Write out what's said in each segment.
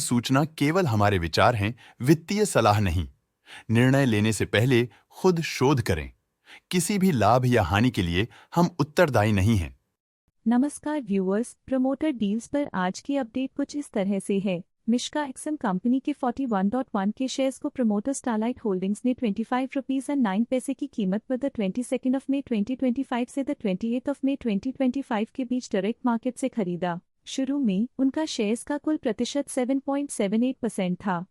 सूचना केवल हमारे विचार हैं, वित्तीय सलाह नहीं। निर्णय लेने से पहले खुद शोध करें। किसी भी लाभ या हानि के लिए हम उत्तरदायी नहीं हैं। नमस्कार व्यूअर्स, प्रमोटर डील्स पर आज की अपडेट कुछ इस तरह से है। मिश्का एक्सएम कंपनी के 41.1 के शेयर्स को प्रमोटर स्टारलाइट होल्डिंग्स ने 25 रुपीज एंड 9 पैसे की कीमत पर द 22 मई 2025 से द 28 मई 2025 के बीच डायरेक्ट मार्केट से खरीदा। शुरू में उनका शेयर्स का कुल प्रतिशत 7.78% था।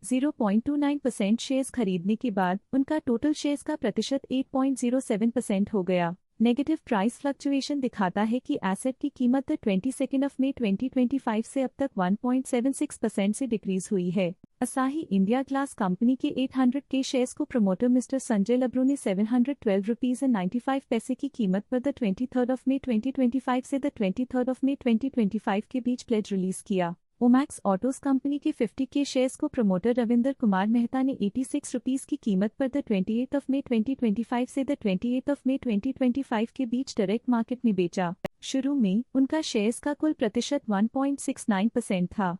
0.29% शेयर्स खरीदने के बाद उनका टोटल शेयर्स का प्रतिशत 8.07% हो गया। नेगेटिव प्राइस फ्लक्चुएशन दिखाता है कि एसेट की कीमत 22 मई 2025 से अब तक 1.76% से डिक्रीज हुई है। असाही इंडिया ग्लास कंपनी के 800 के शेयर्स को प्रमोटर मिस्टर संजय लब्रो ने 712 रुपीज एंड 95 पैसे की कीमत पर द 23 मई 2025 से द 23 मई 2025 के बीच प्लेज रिलीज किया। ओमैक्स ऑटोज कंपनी के 50 के शेयर्स को प्रमोटर रविंदर कुमार मेहता ने 86 रुपीज की कीमत पर द 28 मई 2025 से द 28 मई 2025 के बीच डायरेक्ट मार्केट में बेचा। शुरू में उनका शेयर्स का कुल प्रतिशत 1.69% था।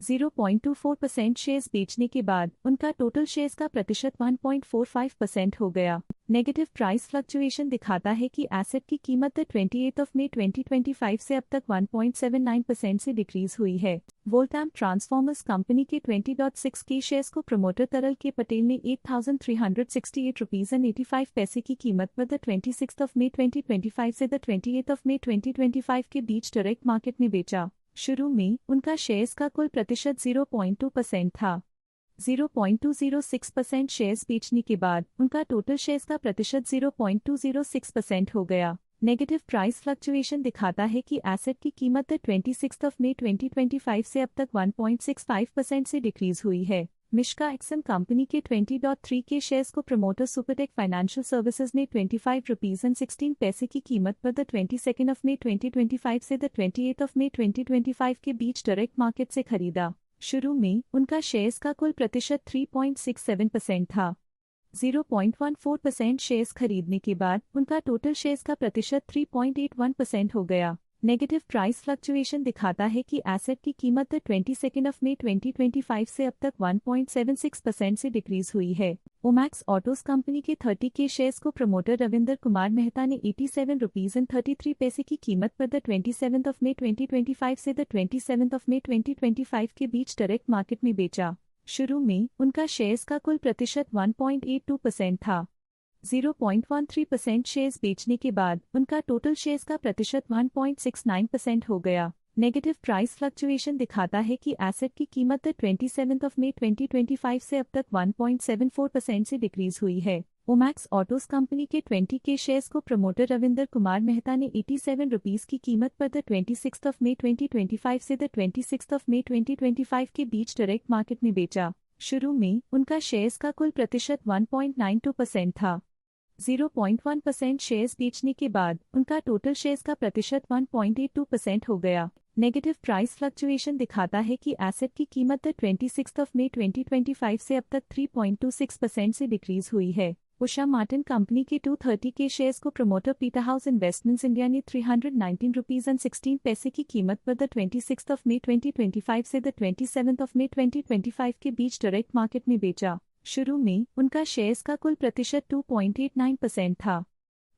0.24% शेयर्स बेचने के बाद उनका टोटल शेयर्स का प्रतिशत 1.45% हो गया। नेगेटिव प्राइस फ्लक्चुएशन दिखाता है कि एसेट की कीमत 28 मई 2025 से अब तक 1.79% से डिक्रीज हुई है। वोल्टैम ट्रांसफॉर्मर्स कंपनी के 20.6 के शेयर्स को प्रमोटर तरल के पटेल ने 8,368 रुपीज एंड 85 पैसे की कीमत पर द 26 मई 2025 से द 28 मई 2025 के बीच डायरेक्ट मार्केट में बेचा। शुरू में उनका शेयर्स का कुल प्रतिशत 0.2% था। 0.206% शेयर्स बेचने के बाद उनका टोटल शेयर्स का प्रतिशत 0.206% हो गया। नेगेटिव प्राइस फ्लक्चुएशन दिखाता है कि एसेट की कीमत 26 मई 2025 से अब तक 1.65% से डिक्रीज हुई है। मिश्का एक्सएम कंपनी के 20.3 के शेयर्स को प्रमोटर सुपरटेक फाइनेंशियल सर्विसेज ने 25 रुपीज एंड 16 पैसे की कीमत पर द 22 मई 2025 से द 28 मई 2025 के बीच डायरेक्ट मार्केट से खरीदा। शुरू में उनका शेयर्स का कुल प्रतिशत 3.67% था। 0.14% शेयर्स खरीदने के बाद उनका टोटल शेयर्स का प्रतिशत 3.81% हो गया। नेगेटिव प्राइस फ्लक्चुएशन दिखाता है कि एसेट की कीमत 22 मई 2025 से अब तक 1.76% से डिक्रीज हुई है। ओमैक्स ऑटोज कंपनी के 30 के शेयर्स को प्रमोटर रविंदर कुमार मेहता ने 87 रुपीज एंड 33 पैसे की कीमत पर द 27 मई 2025 से द 27 मई 2025 के बीच डायरेक्ट मार्केट में बेचा। शुरू में उनका शेयर्स का कुल प्रतिशत 1.82% था। 0.13% शेयर्स बेचने के बाद उनका टोटल शेयर्स का प्रतिशत 1.69% हो गया। नेगेटिव प्राइस फ्लक्चुएशन दिखाता है कि एसेट की कीमत 27 मई 2025 से अब तक 1.74% से डिक्रीज हुई है। ओमैक्स ऑटोज कंपनी के 20 के शेयर्स को प्रमोटर रविंदर कुमार मेहता ने 87 रुपीज की कीमत पर द 26 मई 2025 से द 26 मई 2025 के बीच डायरेक्ट मार्केट में बेचा। शुरू में उनका शेयर्स का कुल प्रतिशत 1.92% था। 0.1% शेयर्स बेचने के बाद उनका टोटल शेयर्स का प्रतिशत 1.82% हो गया। नेगेटिव प्राइस फ्लक्चुएशन दिखाता है कि एसेट की कीमत 26 मई 2025 से अब तक 3.26% से डिक्रीज हुई है। उषा मार्टिन कंपनी के 230 के शेयर्स को promoter Peter house investments India ने 319 रुपीज एंड 16 पैसे की कीमत पर द 26 मई 2025 से द 27 मई 2025 के बीच डायरेक्ट मार्केट में बेचा। शुरू में उनका शेयर्स का कुल प्रतिशत 2.89% था।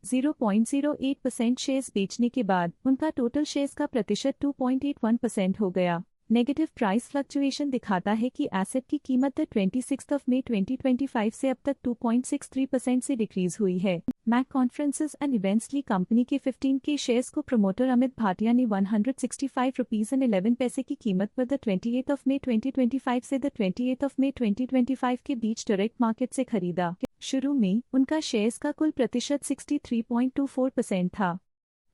0.08% शेयर्स बेचने के बाद उनका टोटल शेयर्स का प्रतिशत 2.81% हो गया। नेगेटिव प्राइस फ्लक्चुएशन दिखाता है कि एसेट की कीमत 26 मई 2025 से अब तक 2.63% से डिक्रीज हुई है। मैक कॉन्फ्रेंसेस एंड इवेंट्स ली कंपनी के 15 के शेयर्स को प्रमोटर अमित भाटिया ने 165 रुपीज एंड 11 पैसे की कीमत पर द 28 मई 2025 से द 28 मई 2025 के बीच डायरेक्ट मार्केट से खरीदा। शुरू में उनका शेयर्स का कुल प्रतिशत 63.24% था।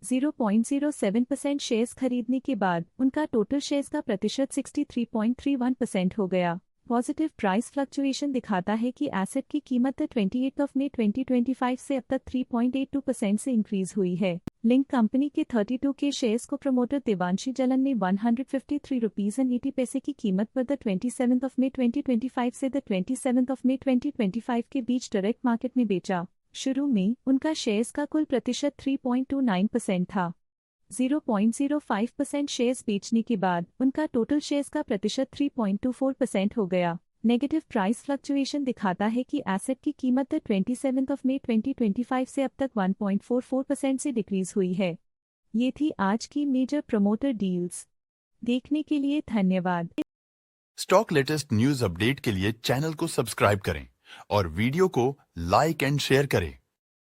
0.07% शेयर्स खरीदने के बाद उनका टोटल शेयर्स का प्रतिशत 63.31% हो गया। पॉजिटिव प्राइस फ्लक्चुएशन दिखाता है कि एसेट की कीमत 28 मई 2025 से अब तक 3.82% से इंक्रीज हुई है। लिंक कंपनी के 32 के शेयर्स को प्रमोटर देवांशी जलन ने 153 रुपीज एंड 80 पैसे की कीमत पर द 27 मई 2025 से द 27 मई 2025 के बीच डायरेक्ट मार्केट में बेचा। शुरू में उनका शेयर्स का कुल प्रतिशत 3.29% था। 0.05% शेयर्स बेचने के बाद उनका टोटल शेयर्स का प्रतिशत 3.24% हो गया। नेगेटिव प्राइस फ्लक्चुएशन दिखाता है कि एसेट की कीमत 27 मई 2025 से अब तक 1.44% से डिक्रीज हुई है। ये थी आज की मेजर प्रमोटर डील्स। देखने के लिए धन्यवाद। स्टॉक लेटेस्ट न्यूज अपडेट के लिए चैनल को सब्सक्राइब करें और वीडियो को लाइक एंड शेयर करें।